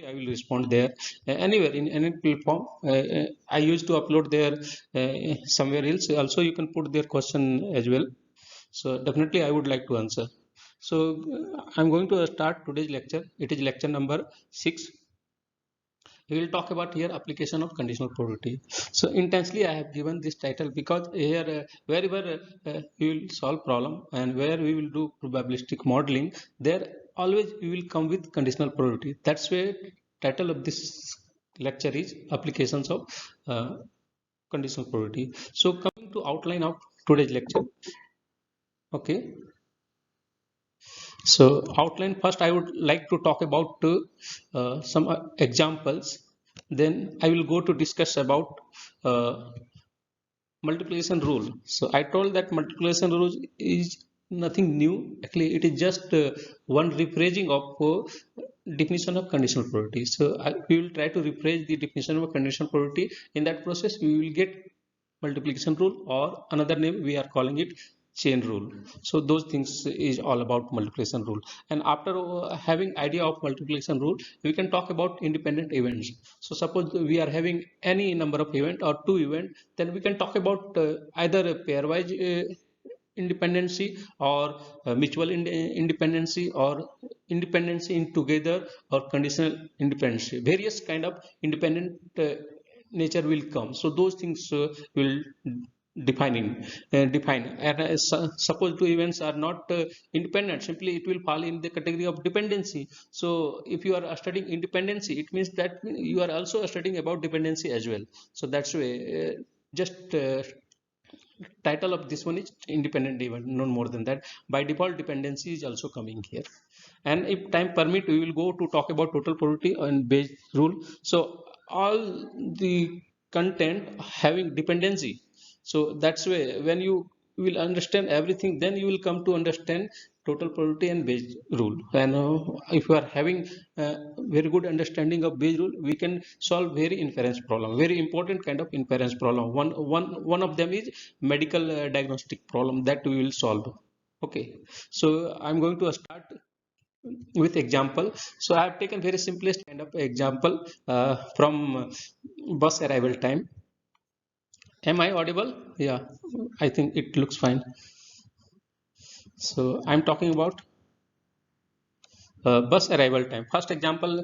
I will respond there. Anywhere in any platform, I used to upload there somewhere else. Also, you can put their question as well. So definitely I would like to answer. So I'm going to start today's lecture. It is lecture number 6. We will talk about here application of conditional probability. So intensely I have given this title because here wherever we will solve problem and where we will do probabilistic modeling, there always we will come with conditional probability. That's why title of this lecture is applications of conditional probability. So coming to outline of today's lecture. Okay. So outline first, I would like to talk about some examples. Then I will go to discuss about uh, multiplication rule. So I told that multiplication rule is nothing new. Actually, it is just one rephrasing of definition of conditional probability. So we will try to rephrase the definition of conditional probability. In that process, we will get multiplication rule, or another name we are calling it chain rule. So those things is all about multiplication rule. And after having idea of multiplication rule, we can talk about independent events. So suppose we are having any number of event or two event, then we can talk about either a pairwise independency or mutual independency or independency in together or conditional independency. Various kind of independent nature will come. So those things will define. And suppose two events are not independent, simply it will fall in the category of dependency. So if you are studying independency, it means that you are also studying about dependency as well. So that's why just title of this one is independent event, no more than that. By default dependency is also coming here. And if time permit, we will go to talk about total probability and Bayes rule. So all the content having dependency. So that's why when you will understand everything, then you will come to understand total probability and Bayes rule. And if you are having very good understanding of Bayes rule, we can solve very inference problem, very important kind of inference problem. One of them is medical diagnostic problem that we will solve. Okay, so I'm going to start with example. So I have taken very simplest kind of example from bus arrival time. Am I audible? Yeah, I think it looks fine. So I'm talking about bus arrival time. First example,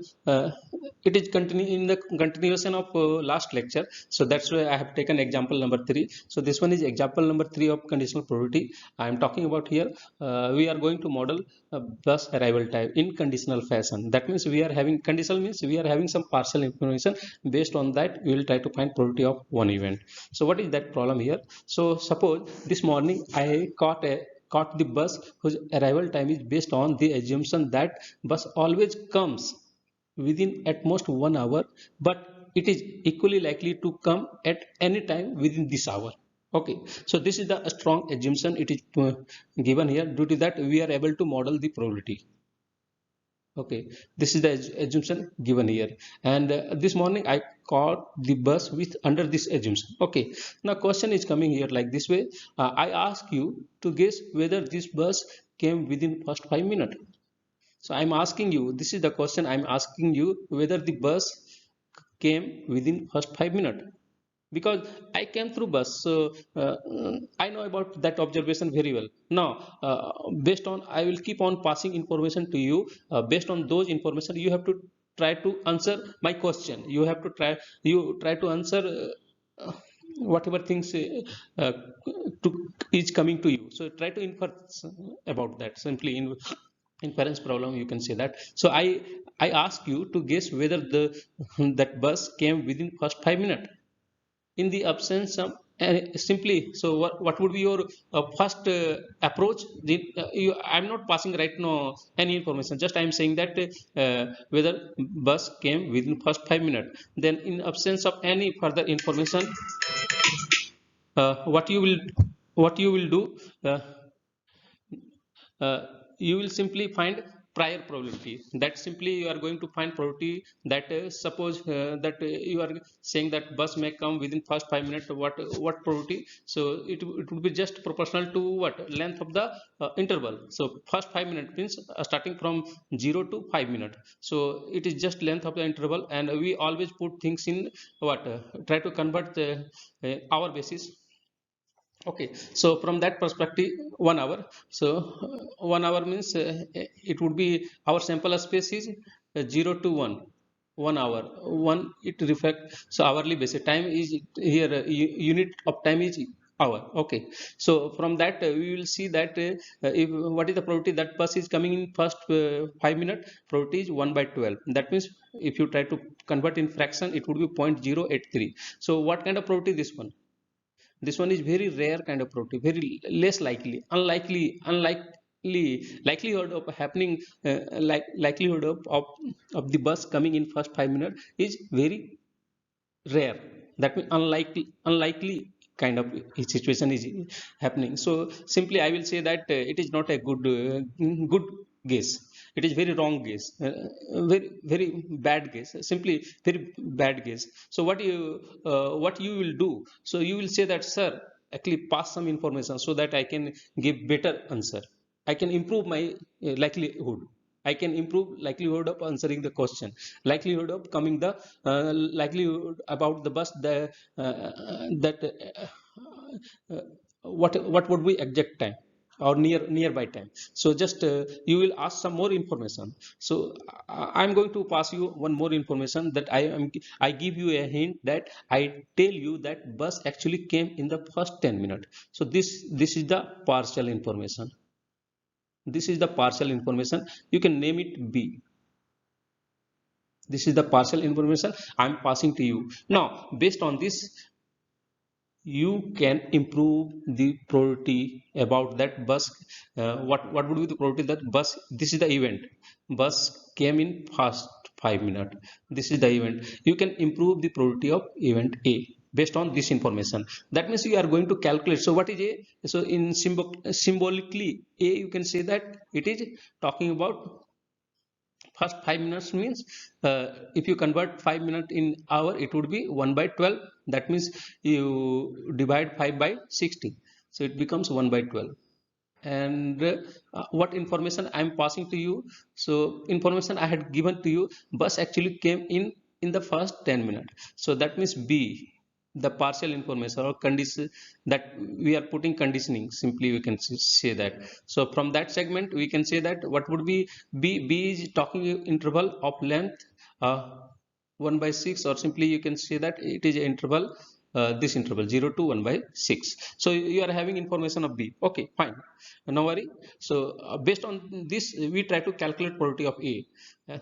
it is in the continuation of last lecture. So that's why I have taken example number 3. So this one is example number 3 of conditional probability. I am talking about here. We are going to model bus arrival time in conditional fashion. That means we are having conditional means we are having some partial information. Based on that, we will try to find probability of one event. So what is that problem here? So suppose this morning I caught the bus whose arrival time is based on the assumption that bus always comes within at most 1 hour, but it is equally likely to come at any time within this hour. Okay, so this is the strong assumption. It is given here. Due to that, we are able to model the probability. Okay, this is the assumption given here. And this morning I caught the bus with under this assumption. Okay, now question is coming here like this way. I ask you to guess whether this bus came within first 5 minutes. So I'm asking you, this is the question I'm asking you, whether the bus came within first 5 minutes, because I came through bus, so I know about that observation very well. Now, based on, I will keep on passing information to you. Based on those information, you have to try to answer my question. You try to answer whatever things is coming to you. So try to infer about that. Simply in inference problem, you can say that. So I ask you to guess whether the that bus came within first 5 minutes. In the absence of simply, so what would be your first approach? I'm not passing right now any information, just I'm saying that whether bus came within first 5 minutes. Then in absence of any further information, uh, what you will what you will do, uh, you will simply find prior probability. That simply you are going to find probability that suppose that you are saying that bus may come within first 5 minutes. What probability? So it would be just proportional to what length of the interval. So first 5 minutes means starting from 0 to 5 minutes. So it is just length of the interval, and we always put things in what try to convert the hour basis. Okay, so from that perspective, 1 hour. So 1 hour means it would be our sample space is 0 to 1. 1 hour, one it reflect. So hourly basis time is here, unit of time is hour. Okay, so from that we will see that if what is the probability that bus is coming in first 5 minutes. Probability is 1 by 12. That means if you try to convert in fraction, it would be 0.083. So what kind of probability this one? This one is very rare kind of probability, very less likely, unlikely likelihood of happening, likelihood of the bus coming in first 5 minutes is very rare. That means unlikely kind of situation is happening. So simply I will say that it is not a good guess. It is very wrong guess, very bad guess, simply very bad guess. So what you will do? So you will say that, sir, actually pass some information so that I can give better answer. I can improve my likelihood. I can improve likelihood of answering the question, likelihood of coming the likelihood about the bus, the that uh, what would be exact time or nearby time. So just you will ask some more information. So I'm going to pass you one more information, that I give you a hint, that I tell you that bus actually came in the first 10 minutes. So this is the partial information. This is the partial information. You can name it B. This is the partial information I'm passing to you. Now, based on this, you can improve the probability about that bus. What would be the probability that bus? This is the event. Bus came in first 5 minutes. This is the event. You can improve the probability of event A based on this information. That means you are going to calculate. So what is A? So in symbolically, A you can say that it is talking about first 5 minutes. Means if you convert 5 minutes in hour, it would be 1 by 12. That means you divide 5 by 60, so it becomes 1 by 12. And what information I am passing to you? So information I had given to you, bus actually came in the first 10 minutes. So that means B, the partial information or condition, that we are putting conditioning, simply we can say that. So from that segment we can say that what would be B is talking interval of length 1 by 6, or simply you can say that it is an interval, this interval 0 to 1 by 6. So you are having information of B. Okay, fine, no worry. So based on this we try to calculate probability of A.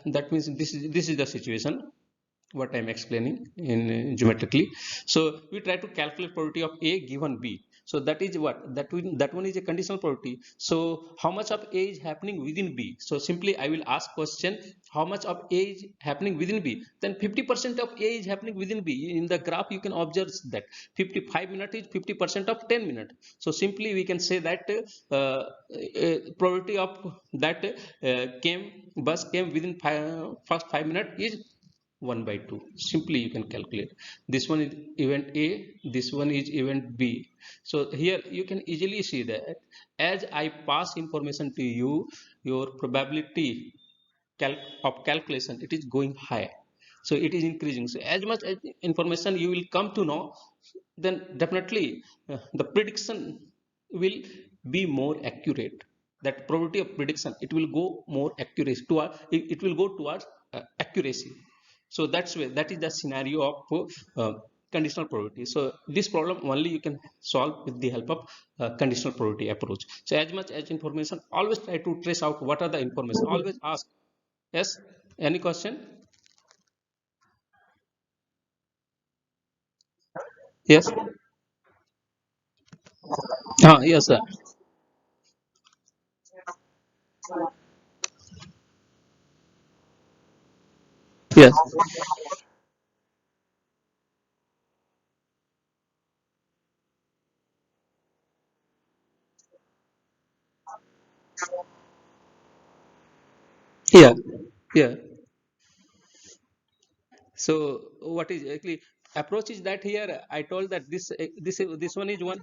That means this is the situation what I'm explaining in geometrically. So we try to calculate probability of A given B. So that is what that one is a conditional probability. So how much of A is happening within B? So simply I will ask question, how much of A is happening within B? Then 50% of A is happening within B. In the graph you can observe that 55 minutes is 50% of 10 minutes. So simply we can say that probability of that came bus came within first 5 minutes is 1 by 2. Simply you can calculate. This one is event A, this one is event B. So here you can easily see that as I pass information to you, your probability of calculation, it is going high. So it is increasing. So as much as information you will come to know, then definitely the prediction will be more accurate. That probability of prediction, it will go more accuracy to it will go towards accuracy. So that's where that is the scenario of conditional probability. So this problem only you can solve with the help of conditional probability approach. So as much as information, always try to trace out what are the information, always ask. Yes, any question? Yes. Yes, sir. Yes. Yeah, yeah. So what is actually approach is that here I told that this one is one.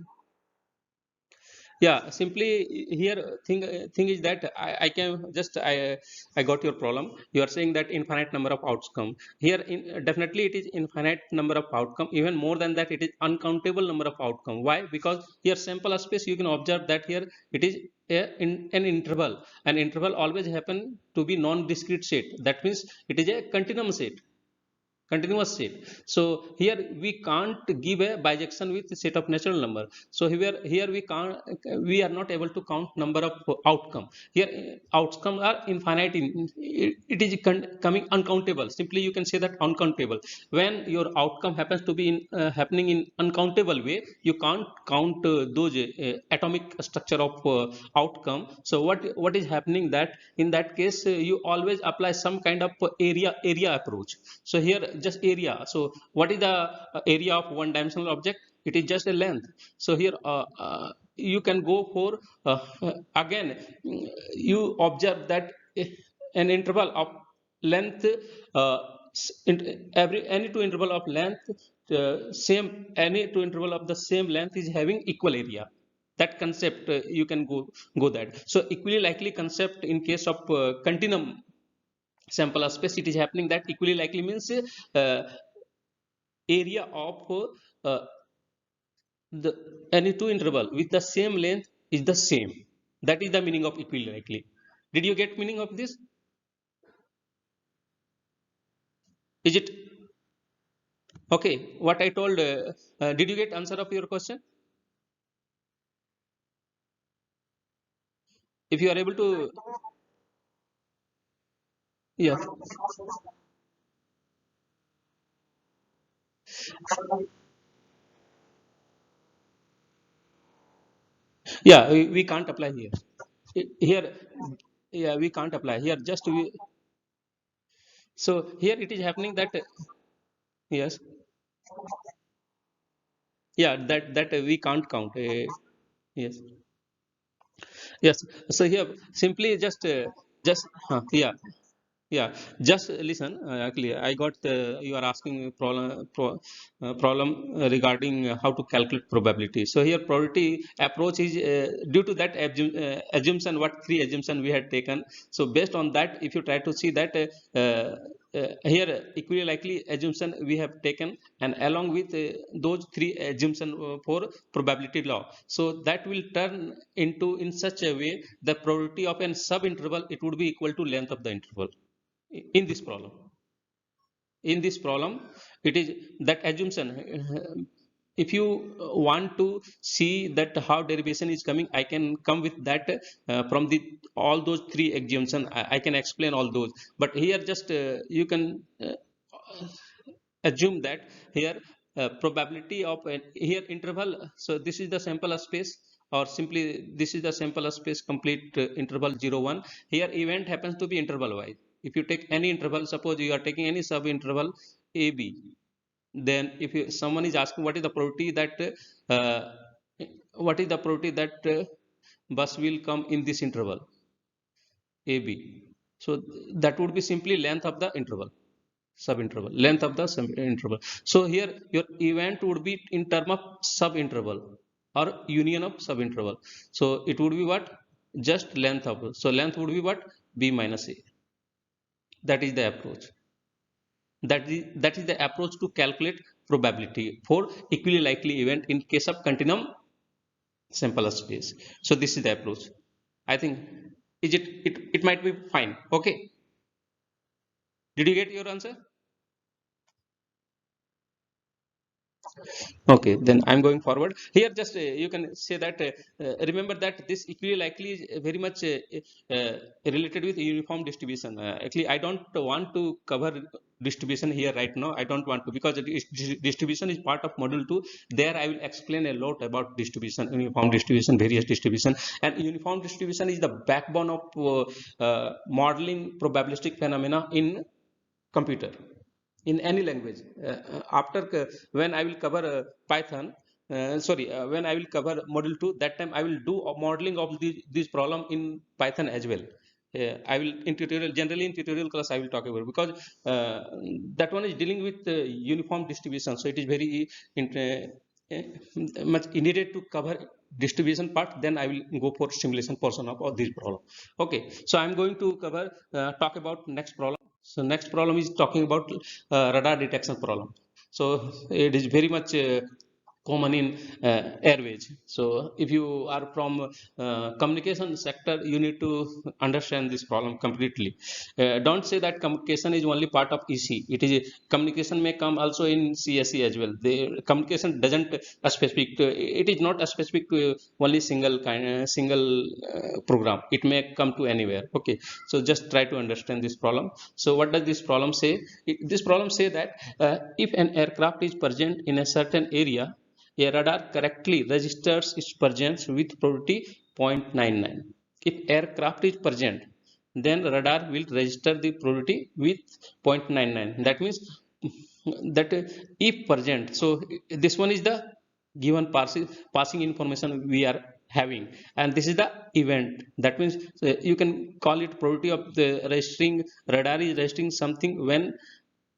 Yeah, simply here thing is that I can just I got your problem. You are saying that infinite number of outcome here. Definitely it is infinite number of outcome. Even more than that, it is uncountable number of outcome. Why? Because here sample space you can observe that here it is in an interval. An interval always happen to be non-discrete set. That means it is a continuum set, continuous set. So here we can't give a bijection with set of natural number. So here we can't, we are not able to count number of outcome. Here outcomes are infinite. It is coming uncountable. Simply you can say that uncountable. When your outcome happens to be in happening in uncountable way, you can't count those atomic structure of outcome. So what is happening that in that case you always apply some kind of area approach. So here just area. So what is the area of one dimensional object? It is just a length. So here you can go for again you observe that an interval of length uh, every any two interval of length same any two interval of the same length is having equal area. That concept you can go that. So equally likely concept in case of continuum sample space, it is happening that equally likely means area of the any two interval with the same length is the same. That is the meaning of equally likely. Did you get meaning of this? Is it okay what I told? Did you get answer of your question? If you are able to, yeah, yeah, we can't apply here. Here, yeah, we can't apply here. Just we, so here it is happening that yes, yeah, that we can't count. Yes, yes. So here simply just yeah. Yeah, just listen. Actually, I got you are asking a problem regarding how to calculate probability. So here probability approach is due to that assumption. What three assumption we had taken? So based on that, if you try to see that here equally likely assumption we have taken, and along with those three assumption for probability law. So that will turn into in such a way the probability of an sub interval, it would be equal to length of the interval in this problem. In this problem it is that assumption. If you want to see that how derivation is coming, I can come with that from the all those three assumption. I can explain all those, but here just you can assume that here probability of here interval. So this is the sample space, or simply this is the sample space complete interval 0 1. Here event happens to be interval wise. If you take any interval, suppose you are taking any sub interval ab, then if you, someone is asking what is the probability that uh, what is the probability that bus will come in this interval ab. So that would be simply length of the interval, sub interval, length of the sub interval. So here your event would be in term of sub interval or union of sub interval. So it would be what? Just length of, so length would be what? B minus a. That is the approach. That is the approach to calculate probability for equally likely event in case of continuum sample space. So this is the approach. I think is it might be fine. Okay, did you get your answer? Okay, then I'm going forward. Here just you can say that remember that this equally likely is very much related with uniform distribution. Actually, I don't want to cover distribution here right now. I don't want to, because distribution is part of module 2. There I will explain a lot about distribution, uniform distribution, various distribution, and uniform distribution is the backbone of modeling probabilistic phenomena in computer, in any language. After when I will cover python, sorry, when I will cover module 2, that time I will do a modeling of these problem in python as well. I will in tutorial, generally in tutorial class I will talk about, because that one is dealing with uniform distribution, so it is very much needed to cover distribution part. Then I will go for simulation portion of this problem. Okay, so I'm going to cover talk about next problem. So next problem is talking about radar detection problem. So it is very much common in airways. So if you are from communication sector, you need to understand this problem completely. Don't say that communication is only part of EC. It is communication may come also in CSE as well. The communication doesn't specific to, it is not specific to only single program. It may come to anywhere. Okay, so just try to understand this problem. So what does this problem say? This problem say that if an aircraft is present in a certain area, a radar correctly registers its presence with probability 0.99. If aircraft is present, then radar will register the probability with 0.99. That means that if present, so this one is the given passing information we are having, and this is the event. That means you can call it probability of the registering, radar is registering something when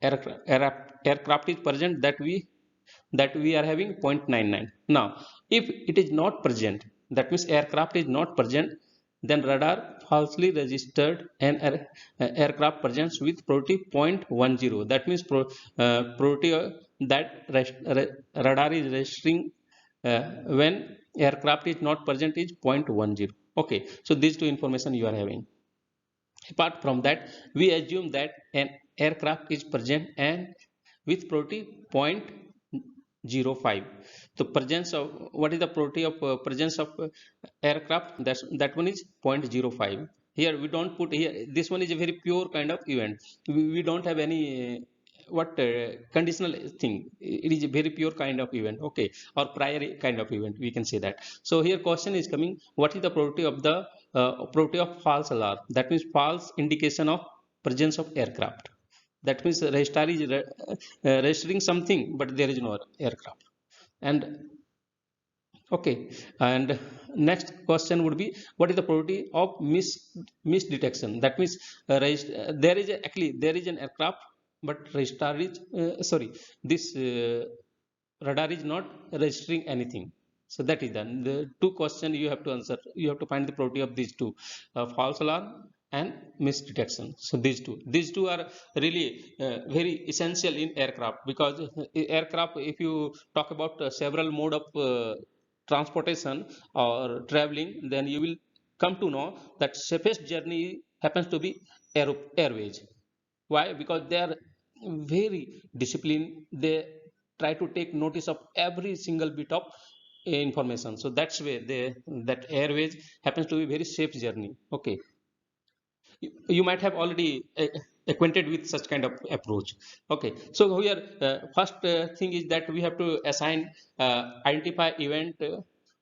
aircraft is present, that we are having 0.99. Now if it is not present, that means aircraft is not present, then radar falsely registered an aircraft presence with probability 0.10. That means probability that radar is registering when aircraft is not present is 0.10. Okay, so these two information you are having. Apart from that, we assume that an aircraft is present and with probability 0.05. The presence of, what is the probability of presence of aircraft? That one is 0.05. Here we don't put here, this one is a very pure kind of event. We don't have any conditional thing. It is a very pure kind of event. Okay, or prior kind of event, we can say that. So here question is coming, what is the probability of the probability of false alarm? That means false indication of presence of aircraft. That means registrar is registering something, but there is no aircraft. And okay, and next question would be, what is the probability of misdetection? That means there is actually there is an aircraft, but registrar is sorry, this radar is not registering anything. So that is done. The two questions you have to answer. You have to find the probability of these two, false alarm and misdetection. So these two are really very essential in aircraft, because aircraft, if you talk about several mode of transportation or traveling, then you will come to know that safest journey happens to be airways. Why? Because they are very disciplined. They try to take notice of every single bit of information. So that's why that airways happens to be very safe journey. Okay, you might have already acquainted with such kind of approach. Okay, so here first thing is that we have to assign identify event.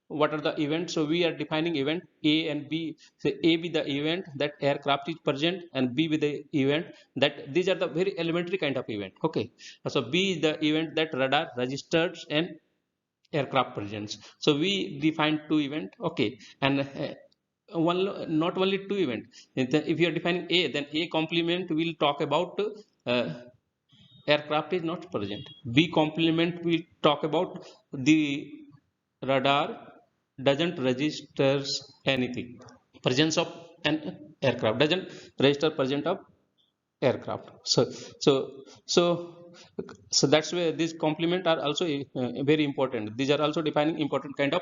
What are the events? So we are defining event A and B. So A be the event that aircraft is present, and B be the event that these are the very elementary kind of event. Okay, so B is the event that radar registers and aircraft presence. So we define two event. Okay, and one, not only two event. If you are defining A, then A complement will talk about aircraft is not present. B complement will talk about the radar doesn't registers anything, presence of an aircraft doesn't register presence of aircraft. So so so that's where these complement are also very important. These are also defining important kind of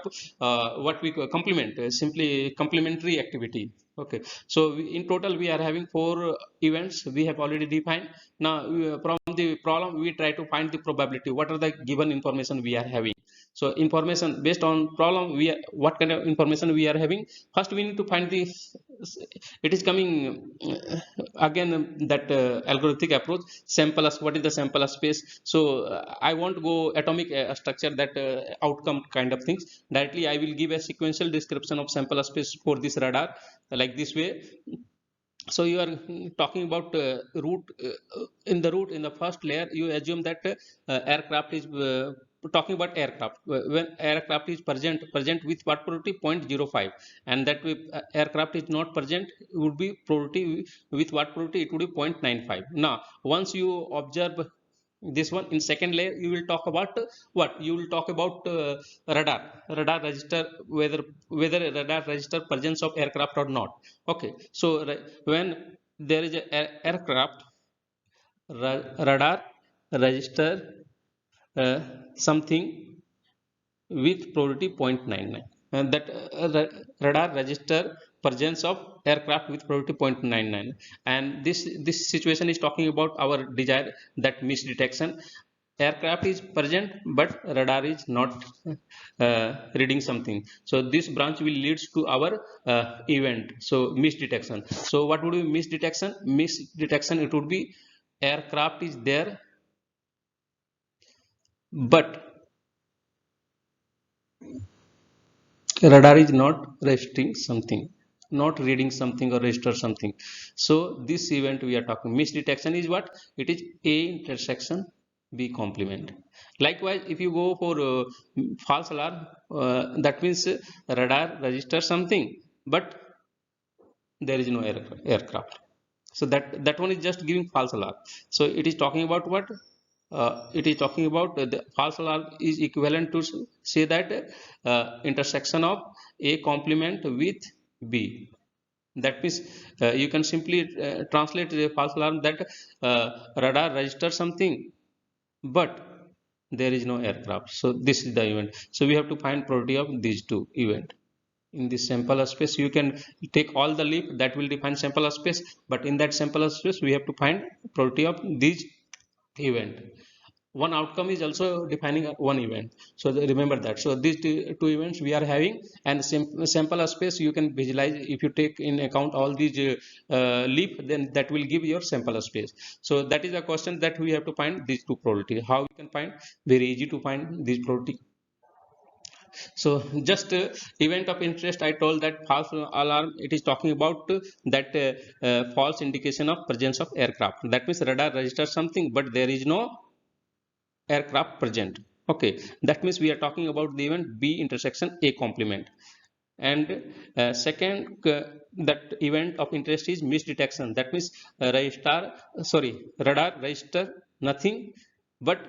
what we call complement, simply complementary activity. Okay, so in total we are having four events we have already defined. Now from the problem we try to find the probability, what are the given information we are having. So information based on problem, we are, what kind of information we are having. First we need to find the, it is coming again that algorithmic approach, sample as, what is the sample as space. So I won't go atomic structure, that outcome kind of things. Directly I will give a sequential description of sample as space for this radar, like this way. So you are talking about route. In the route, in the first layer you assume that aircraft is talking about aircraft. When aircraft is present with what probability? 0.05, and that aircraft is not present, it would be probability with what probability? It would be 0.95. Now once you observe this one, in second layer you will talk about what? You will talk about radar register, whether radar register presence of aircraft or not. Okay, so when there is a aircraft, radar register something with probability 0.99, and that radar register presence of aircraft with probability 0.99, and this situation is talking about our desire, that misdetection. Aircraft is present but radar is not reading something, so this branch will leads to our event, so misdetection. So what would be misdetection? It would be aircraft is there but radar is not registering something, not reading something or register something. So this event we are talking, misdetection is what? It is A intersection B complement. Likewise, if you go for false alarm, that means radar registers something but there is no aircraft, so that one is just giving false alarm. So it is talking about what? It is talking about the false alarm is equivalent to say that intersection of A complement with B. That means you can simply translate the false alarm that radar registers something but there is no aircraft. So this is the event. So we have to find probability of these two event. In this sample space you can take all the leap that will define sample space, but in that sample space we have to find probability of these event. One outcome is also defining one event, so remember that. So these two events we are having, and sample space you can visualize. If you take in account all these leap, then that will give your sample space. So that is a question that we have to find these two probability. How we can find? Very easy to find these probability. So just event of interest, I told that false alarm, it is talking about that false indication of presence of aircraft. That means radar registers something but there is no aircraft present. Okay, that means we are talking about the event B intersection A complement. And second, that event of interest is misdetection. That means radar register nothing but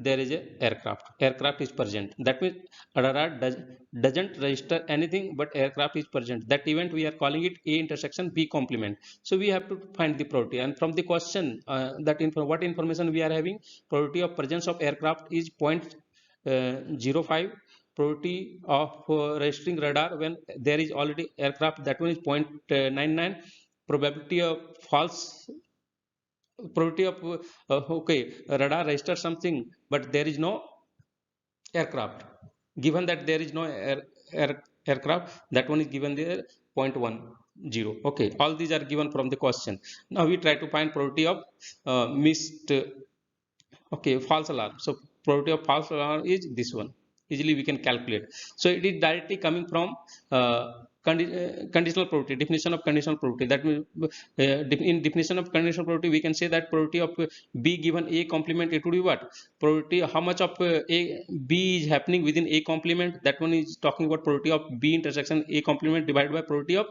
there is a aircraft is present. That means radar doesn't register anything but aircraft is present. That event we are calling it A intersection B complement. So we have to find the probability, and from the question what information we are having? Probability of presence of aircraft is 0.05. Probability of registering radar when there is already aircraft, that one is 0.99. Probability of false, probability of okay, radar registers something but there is no aircraft. Given that there is no aircraft, that one is given there 0.10. Okay, all these are given from the question. Now we try to find probability of missed okay, false alarm. So probability of false alarm is this one. Easily we can calculate. So it is directly coming from conditional probability, definition of conditional probability. That means in definition of conditional probability we can say that probability of B given A complement, it would be what? Probability how much of A B is happening within A complement. That one is talking about probability of B intersection A complement divided by probability of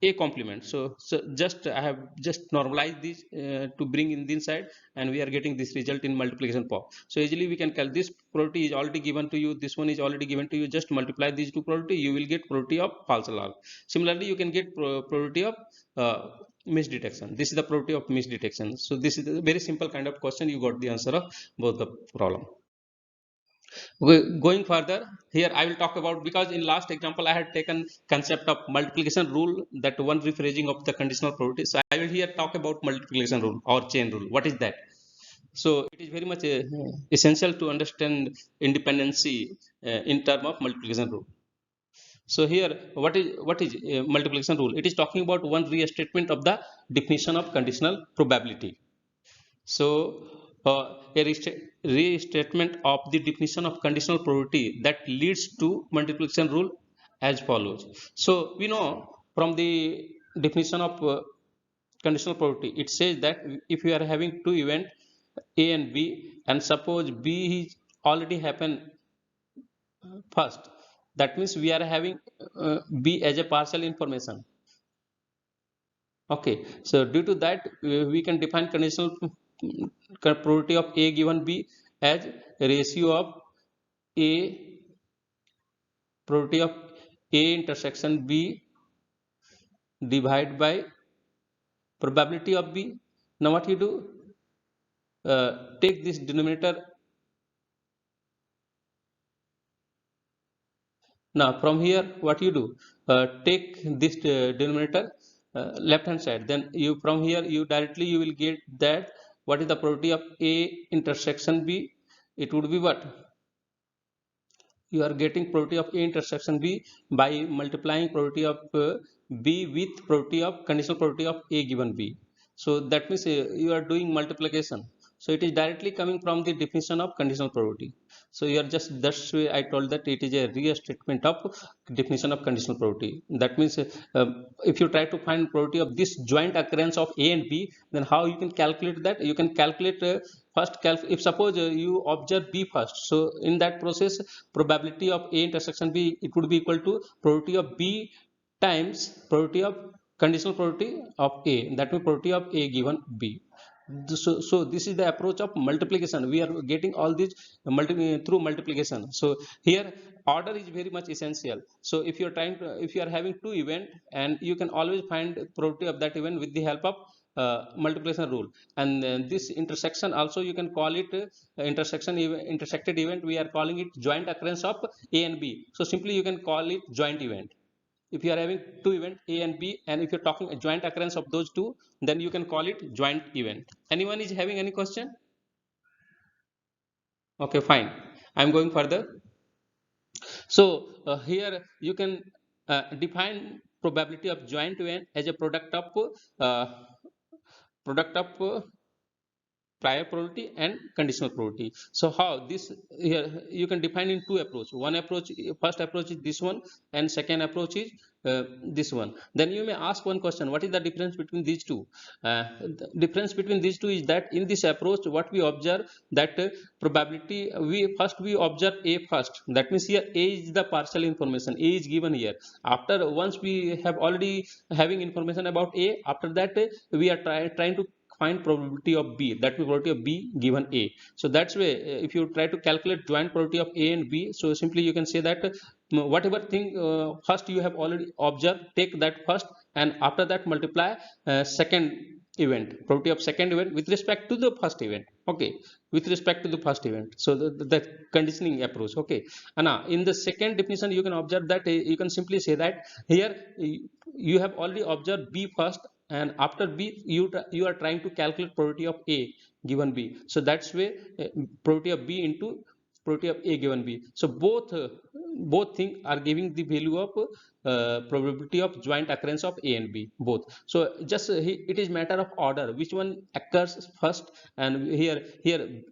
A complement. So just I have just normalized this to bring in the inside, and we are getting this result in multiplication form. So easily we can calculate. This probability is already given to you, this one is already given to you. Just multiply these two probability, you will get probability of false alarm. Similarly you can get probability of misdetection. This is the probability of misdetection. So this is a very simple kind of question. You got the answer of both the problem. Going further, here I will talk about, because in last example I had taken concept of multiplication rule, that one rephrasing of the conditional probability. So I will here talk about multiplication rule or chain rule. What is that? So it is very much essential to understand independency in term of multiplication rule. So here what is multiplication rule? It is talking about one restatement of the definition of conditional probability. So a restatement of the definition of conditional probability that leads to multiplication rule as follows. So we know from the definition of conditional probability, it says that if you are having two events A and B, and suppose B is already happened first. That means we are having B as a partial information. Okay, so due to that, we can define conditional probability of A given B as ratio of A probability of A intersection B divided by probability of B. Now what you do? Take this denominator. Now from here, what you do? Take this denominator left hand side. Then you from here you directly you will get that what is the probability of A intersection B? It would be what? You are getting probability of A intersection B by multiplying probability of B with probability of conditional probability of A given B. So that means you are doing multiplication. So it is directly coming from the definition of conditional probability. So you are just that's why I told that it is a restatement of definition of conditional probability. That means if you try to find probability of this joint occurrence of A and B, then how you can calculate that? You can calculate if suppose you observe B first. So in that process, probability of A intersection B, it would be equal to probability of B times probability of conditional probability of A. That means probability of A given B. So this is the approach of multiplication. We are getting all these through multiplication. So here order is very much essential. So if you are trying to, if you are having two event, and you can always find probability of that event with the help of multiplication rule. And this intersection also you can call it intersected event. We are calling it joint occurrence of A and B. So simply you can call it joint event. If you are having two event A and B, and if you're talking a joint occurrence of those two, then you can call it joint event. Anyone is having any question? Okay, fine. I'm going further. So here you can define probability of joint event as a uh, product of prior probability and conditional probability. So how this here you can define in two approach. One approach, first approach is this one, and second approach is this one. Then you may ask one question: what is the difference between these two? The difference between these two is that in this approach, what we observe that probability we observe A first. That means here A is the partial information. A is given here. After once we have already having information about A, after that we are trying to find probability of B, that probability of B given A. So that's way if you try to calculate joint probability of A and B, so simply you can say that whatever thing first you have already observed, take that first, and after that multiply second event, probability of second event with respect to the first event. Okay, with respect to the first event. So the conditioning approach. Okay, and now in the second definition you can observe that you can simply say that here you have already observed B first, and after B you are trying to calculate probability of A given B. So that's way probability of B into probability of A given B. So both things are giving the value of probability of joint occurrence of A and B both. So just it is matter of order, which one occurs first, and here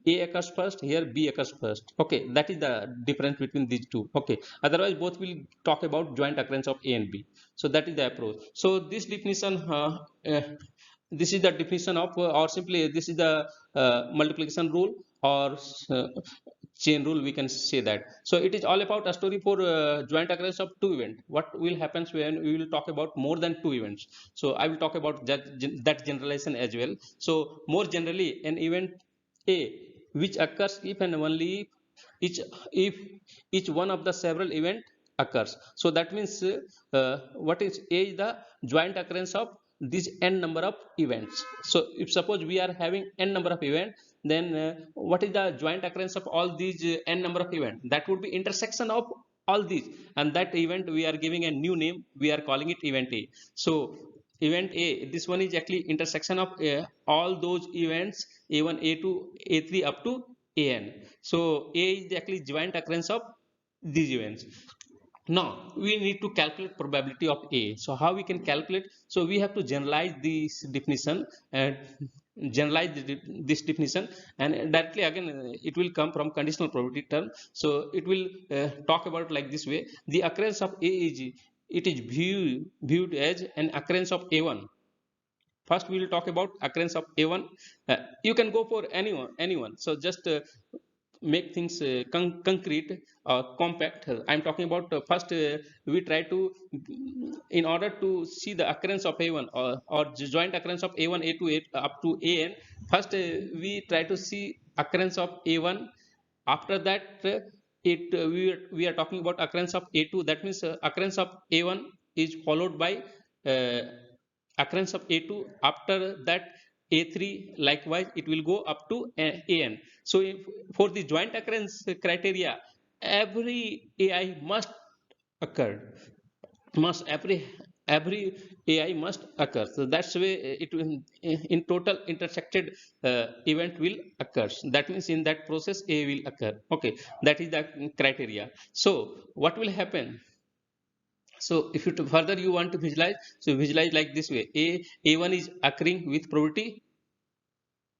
A occurs first, here B occurs first. Okay, that is the difference between these two. Okay, otherwise both will talk about joint occurrence of A and B. So that is the approach. So this definition this is the definition of or simply this is the multiplication rule or chain rule, we can say that. So it is all about a story for joint occurrence of two events. What will happens when we will talk about more than two events? So I will talk about that generalization as well. So more generally, an event A which occurs if and only if each one of the several event occurs. So that means what is A is the joint occurrence of these n number of events. So if suppose we are having n number of events, then what is the joint occurrence of all these n number of events? That would be intersection of all these, and that event we are giving a new name, we are calling it event A. So event A, this one is actually intersection of all those events A1, A2, A3 up to An. So A is actually joint occurrence of these events. Now we need to calculate probability of A. So how we can calculate? So we have to generalize this definition and generalize this definition, and directly again it will come from conditional probability term. So it will talk about like this way: the occurrence of A is, it is viewed as an occurrence of A1 first we will talk about occurrence of A1. You can go for anyone. So just make things concrete or compact. I'm talking about first we try to, in order to see the occurrence of A1 or joint occurrence of A1 A2 up to AN. First we try to see occurrence of A1. After that we are talking about occurrence of A2. That means occurrence of A1 is followed by uh, occurrence of A2. After that A3, likewise it will go up to AN. So for the joint occurrence criteria, every AI must occur, must every AI must occur. So that's the way it will, in total intersected event will occur. That means in that process A will occur. Okay, that is the criteria. So what will happen? So if you further you want to visualize, so visualize like this way: A1 is occurring with probability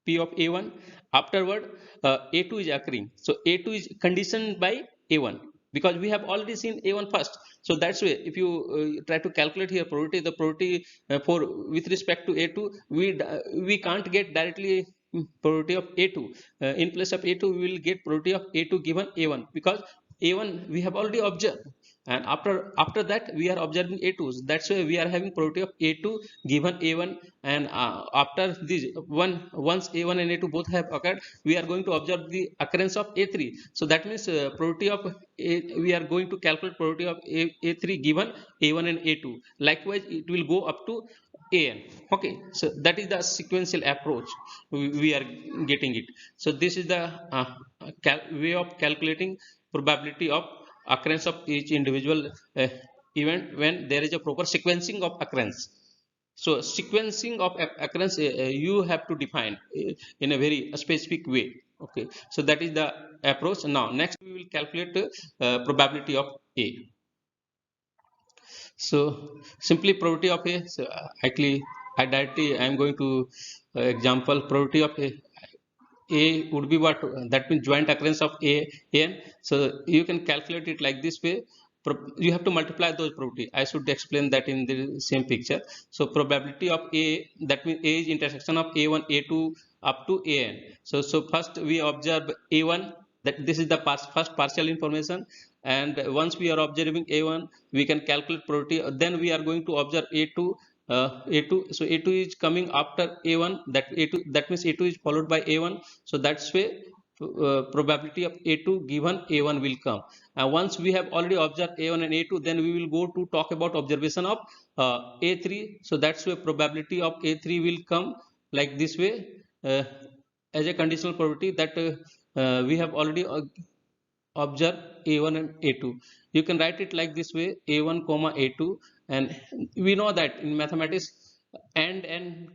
P of A1. Afterward, A2 is occurring. So A2 is conditioned by A1 because we have already seen A1 first. So that's why if you try to calculate here probability, the probability for with respect to A2, we can't get directly probability of A2. In place of A2, we will get probability of A2 given A1 because A1 we have already observed, and after that we are observing A2s. That's why we are having probability of A2 given A1. And after this once A1 and A2 both have occurred, we are going to observe the occurrence of A3. So that means probability of we are going to calculate probability of A3 given A1 and A2. Likewise it will go up to AN. Okay, so that is the sequential approach we are getting it. So this is the way of calculating probability of occurrence of each individual event when there is a proper sequencing of occurrence. So sequencing of occurrence you have to define in a very specific way. Okay, so that is the approach. Now next we will calculate probability of A. So simply probability of A. So actually I directly I am going to example probability of A would be what? That means joint occurrence of AN. So you can calculate it like this way. You have to multiply those probability. I should explain that in the same picture. So probability of A, that means A is intersection of A1, A2 up to AN. So first we observe A1. That this is the first partial information. And once we are observing A1, we can calculate probability. Then we are going to observe A2. A2. So A2 is coming after A1. That means A2 is followed by A1. So that's way probability of A2 given A1 will come. And once we have already observed A1 and A2, then we will go to talk about observation of A3. So that's where probability of A3 will come like this way as a conditional probability that we have already observed A1 and A2. You can write it like this way: A1 comma A2. And we know that in mathematics and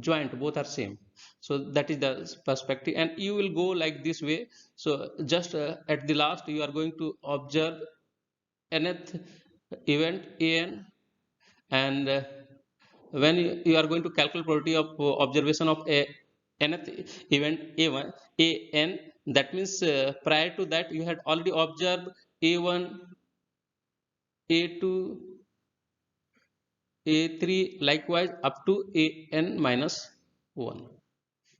joint both are same. So that is the perspective, and you will go like this way. So just at the last you are going to observe nth event An. And when you are going to calculate probability of observation of a nth event A1 An, that means prior to that you had already observed A1, A2, A3, likewise up to An minus 1.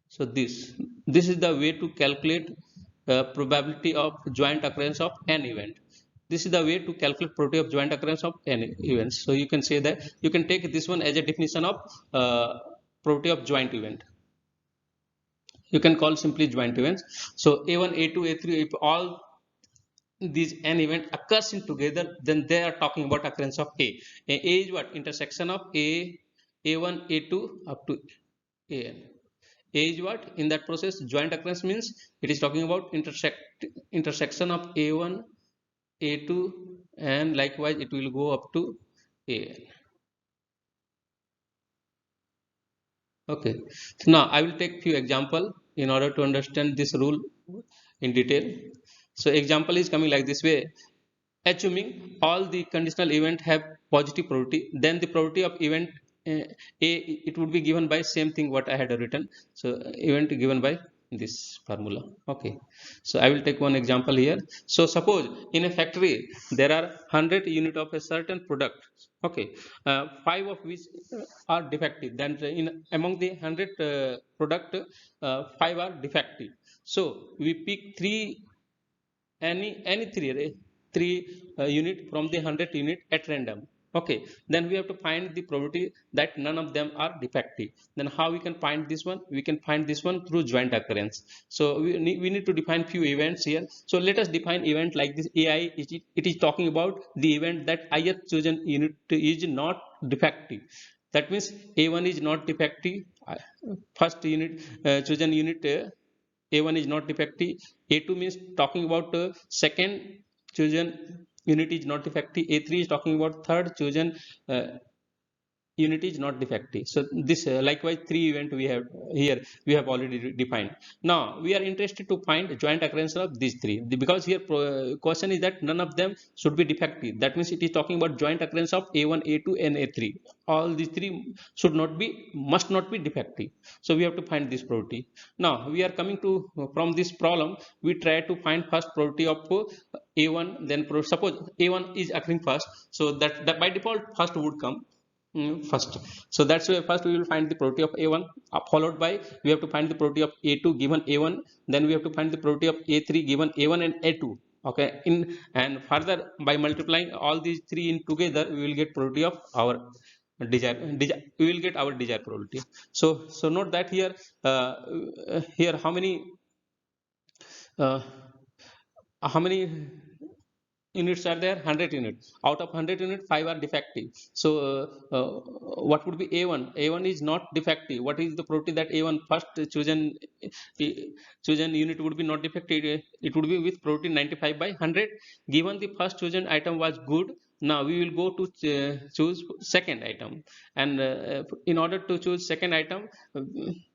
So this is the way to calculate probability of joint occurrence of an event. This is the way to calculate probability of joint occurrence of any events. So you can say that you can take this one as a definition of probability of joint event. You can call simply joint events. So A1, A2, A3, if all these n event occurs in together, then they are talking about occurrence of A. A is what? Intersection of A1, A2 up to An. A is what? In that process, joint occurrence means it is talking about intersection of A1, A2, and likewise it will go up to An. Okay, so now I will take few example in order to understand this rule in detail. So example is coming like this way: assuming all the conditional event have positive probability, then the probability of event A, it would be given by same thing what I had written. So event given by this formula. Okay, so I will take one example here. So suppose in a factory there are 100 unit of a certain product. Okay, five of which are defective. Then in among the 100 product, five are defective. So we pick any three unit from the 100 unit at random. Okay, then we have to find the probability that none of them are defective. Then how we can find this one? We can find this one through joint occurrence. So we need to define few events here. So let us define event like this. AI it is talking about the event that ith chosen unit is not defective. That means A1 is not defective. First unit chosen unit A1 is not defective. A2 means talking about second chosen unit is not defective. A3 is talking about third chosen uh, unit is not defective. So this likewise three event we have here, we have already defined. Now we are interested to find joint occurrence of these three, because here question is that none of them should be defective. That means it is talking about joint occurrence of A1, A2 and A3. All these three must not be defective. So we have to find this probability. Now we are coming to from this problem, we try to find first probability of A1. Then suppose A1 is occurring first, so that by default first would come first. So that's why first we will find the probability of A1, followed by we have to find the probability of A2 given A1. Then we have to find the probability of A3 given A1 and A2. Okay, and further by multiplying all these three in together, we will get probability of our we will get our desired probability. So note that here here uh, how many units are there? 100 units. Out of 100 units, 5 are defective. So what would be A1? A1 is not defective. What is the probability that A1 first chosen unit would be not defective? It would be with probability 95 by 100. Given the first chosen item was good, now we will go to choose second item. And in order to choose second item,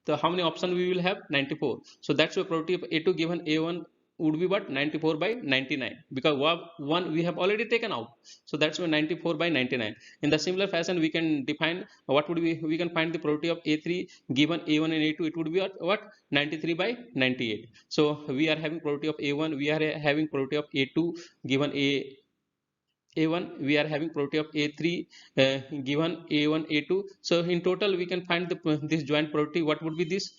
how many options we will have? 94. So that's the probability of A2 given A1 would be what? 94 by 99, because one we have already taken out. So that's why 94 by 99. In the similar fashion, we can define what would we can find the probability of A3 given A1 and A2. It would be what? 93 by 98. So we are having probability of A1, we are having probability of A2 given A1, we are having probability of A3 given A1 A2. So in total we can find this joint probability. What would be this?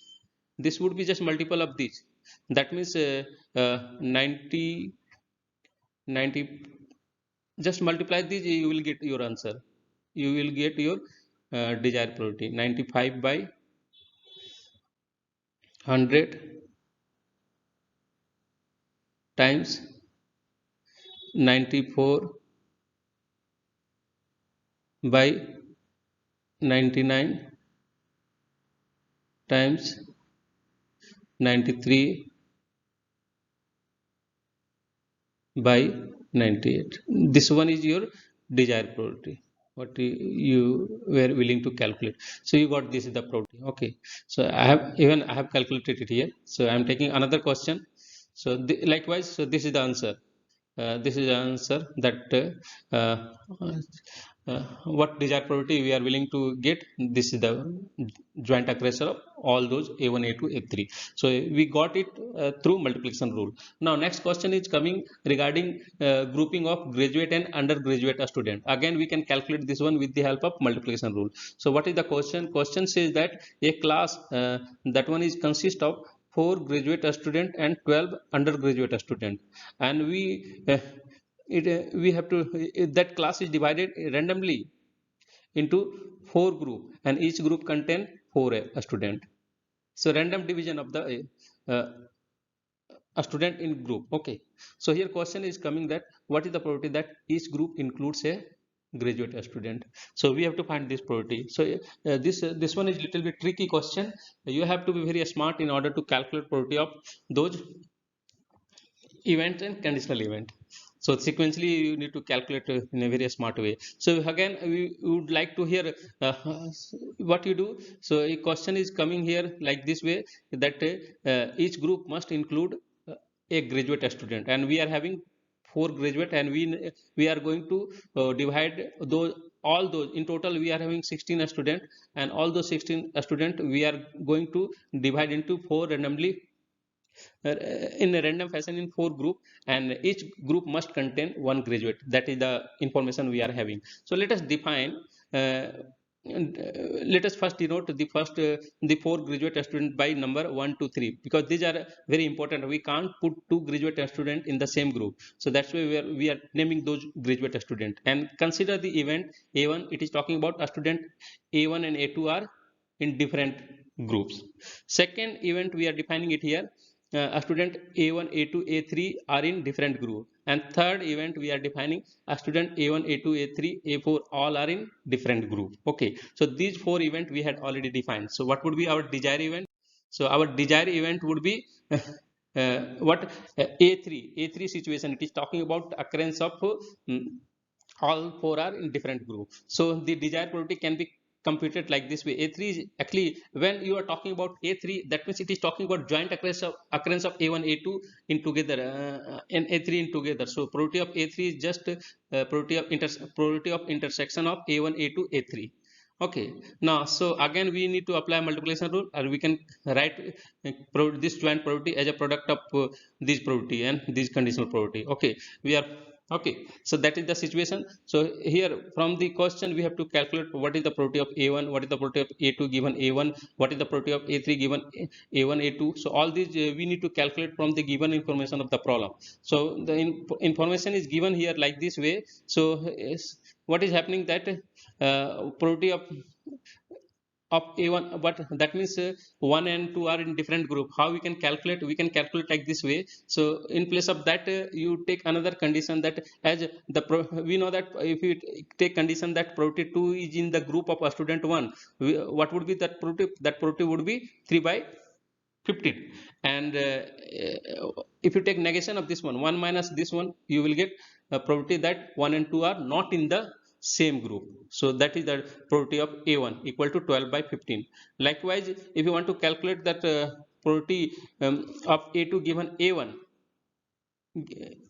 This would be just multiple of this. That means 90 just multiply this, you will get your answer. You will get your desired probability. 95 by 100 times 94 by 99 times 93 by 98. This one is your desired probability, what you were willing to calculate. So you got this is the probability. Okay, so I have calculated it here. So I am taking another question. So likewise, so this is the answer. This is the answer that what desired probability we are willing to get. This is the joint occurrence of all those A1, A2, A3. So we got it through multiplication rule. Now next question is coming regarding grouping of graduate and undergraduate student. Again we can calculate this one with the help of multiplication rule. So what is the question? Question says that a class that one is consist of 4 graduate student and 12 undergraduate student, and we have to that class is divided randomly into 4 group, and each group contain 4 student. So random division of the a student in group. Okay, so here question is coming that what is the probability that each group includes a graduate student. So we have to find this probability. So this one is little bit tricky question. You have to be very smart in order to calculate probability of those event and conditional event. So sequentially you need to calculate in a very smart way. So again we would like to hear what you do. So a question is coming here like this way, that each group must include a graduate student, and we are having 4 graduate, and we are going to divide those all those. In total we are having 16 student, and all those 16 student we are going to divide into 4 randomly in a random fashion in 4 group, and each group must contain one graduate. That is the information we are having. So let us define, let us first denote the 4 graduate student by number 1 to 3, because these are very important. We can't put 2 graduate student in the same group, so that's why we are naming those graduate student. And consider the event A1. It is talking about a student A1 and A2 are in different groups. Second event we are defining it here, a student A1, A2, A3 are in different group. And third event we are defining, a student A1, A2, A3, A4 all are in different group. Okay, so these 4 events we had already defined. So what would be our desired event? So our desired event would be what, A3 situation. It is talking about occurrence of all 4 are in different group. So the desired probability can be computed like this way. A3 is actually, when you are talking about A3, that means it is talking about joint occurrence of A1, A2 in together, and A3 in together. So probability of A3 is just probability of intersection of A1, A2, A3. Okay, now so again we need to apply multiplication rule, or we can write this joint probability as a product of this probability and this conditional probability. Okay, we are okay. So that is the situation. So here from the question we have to calculate what is the probability of A1, what is the probability of A2 given A1, what is the probability of A3 given A1, A2. So all these we need to calculate from the given information of the problem. So the information is given here like this way. So what is happening that probability of A1, but that means 1 and 2 are in different group. How we can calculate? We can calculate like this way. So in place of that, you take another condition that as we know that if you take condition that probability 2 is in the group of a student 1, what would be that probability? That probability would be 3 by 15. And if you take negation of this one minus this one, you will get a probability that 1 and 2 are not in the same group. So that is the probability of A1 equal to 12 by 15. Likewise, if you want to calculate that probability of A2 given A1,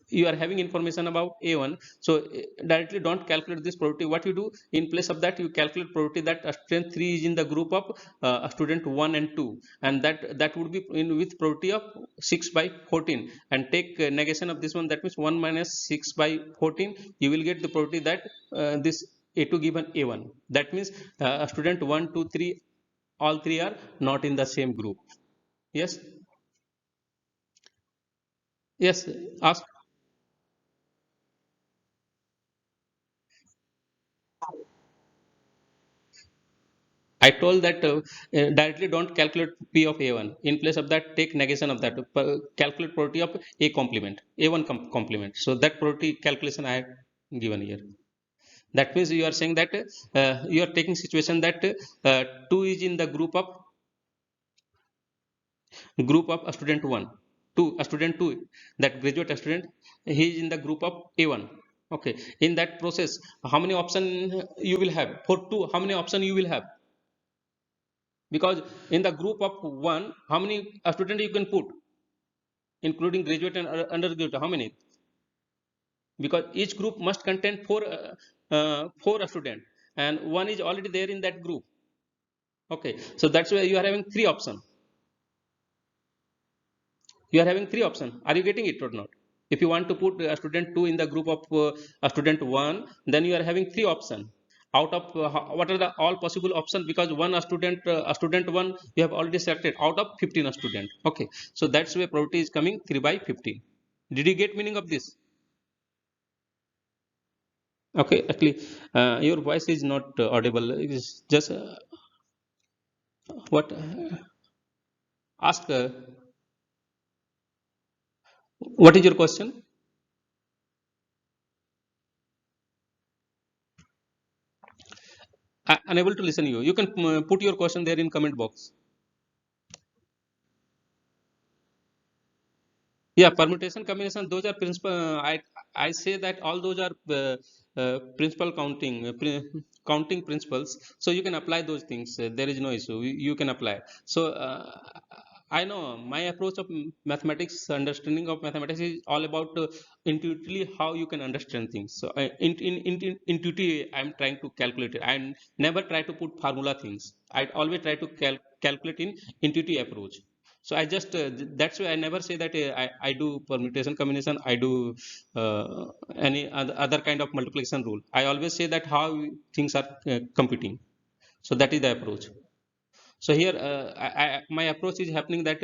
you are having information about A1, so directly don't calculate this probability. What you do, in place of that, you calculate probability that a student 3 is in the group of a student 1 and 2, and that would be in with probability of 6 by 14, and take negation of this one. That means 1 minus 6 by 14, you will get the probability that this A2 given A1. That means a student 1, 2, 3, all 3 are not in the same group. Yes, yes, ask. I told that directly don't calculate P of A1. In place of that, take negation of that. Calculate probability of A complement, A1 complement. So that probability calculation I have given here. That means you are saying that you are taking situation that 2 is in the group of a student 1, 2, a student 2, that graduate student, he is in the group of A1. Okay. In that process, how many option you will have? For 2, how many option you will have? Because in the group of 1, how many student you can put, including graduate and undergraduate? How many? Because each group must contain 4 student, and 1 is already there in that group. Okay, so that's why you are having 3 option. You are having 3 option. Are you getting it or not? If you want to put a student 2 in the group of a student 1, then you are having 3 option. Out of what are the all possible option? Because a student 1 you have already selected out of 15 student. Okay, so that's why probability is coming 3 by 15. Did you get meaning of this? Okay, actually your voice is not audible. It's just what ask what is your question? Unable to listen you. You can put your question there in comment box. Yeah, permutation, combination, those are principal. I say that all those are principal counting principles. So you can apply those things. There is no issue. You can apply. So I know my approach of mathematics, understanding of mathematics is all about intuitively how you can understand things. So intuitively, I'm trying to calculate it. I never try to put formula things. I always try to calculate in intuitive approach. So I just that's why I never say that I do permutation combination, I do any other kind of multiplication rule. I always say that how things are computing. So that is the approach. So here my approach is happening that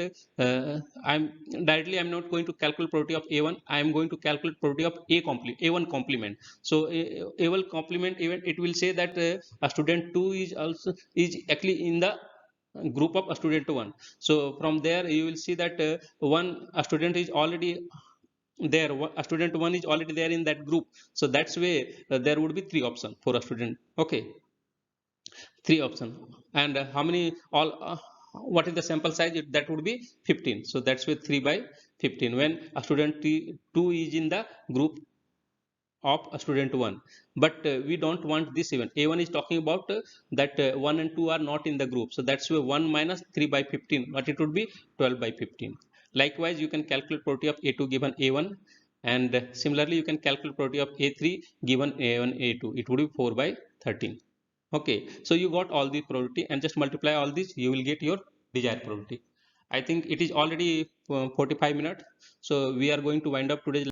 I'm directly I'm not going to calculate probability of a1, I am going to calculate probability of a1 complement. So a1 complement event, it will say that a student 2 is also is actually in the group of a student 1. So from there you will see that one a student is already there, a student 1 is already there in that group. So that's way there would be three options for a student. Okay, three option. And how many all what is the sample size? That would be 15. So that's with 3 by 15 when a student 2 is in the group of a student 1. But we don't want this even. A1 is talking about that 1 and 2 are not in the group. So that's why 1 minus 3 by 15, but it would be 12 by 15. Likewise, you can calculate probability of A2 given A1, and similarly you can calculate probability of A3 given A1 A2. It would be 4 by 13. Okay, so you got all the probability and just multiply all these, you will get your desired probability. I think it is already 45 minutes, so we are going to wind up today's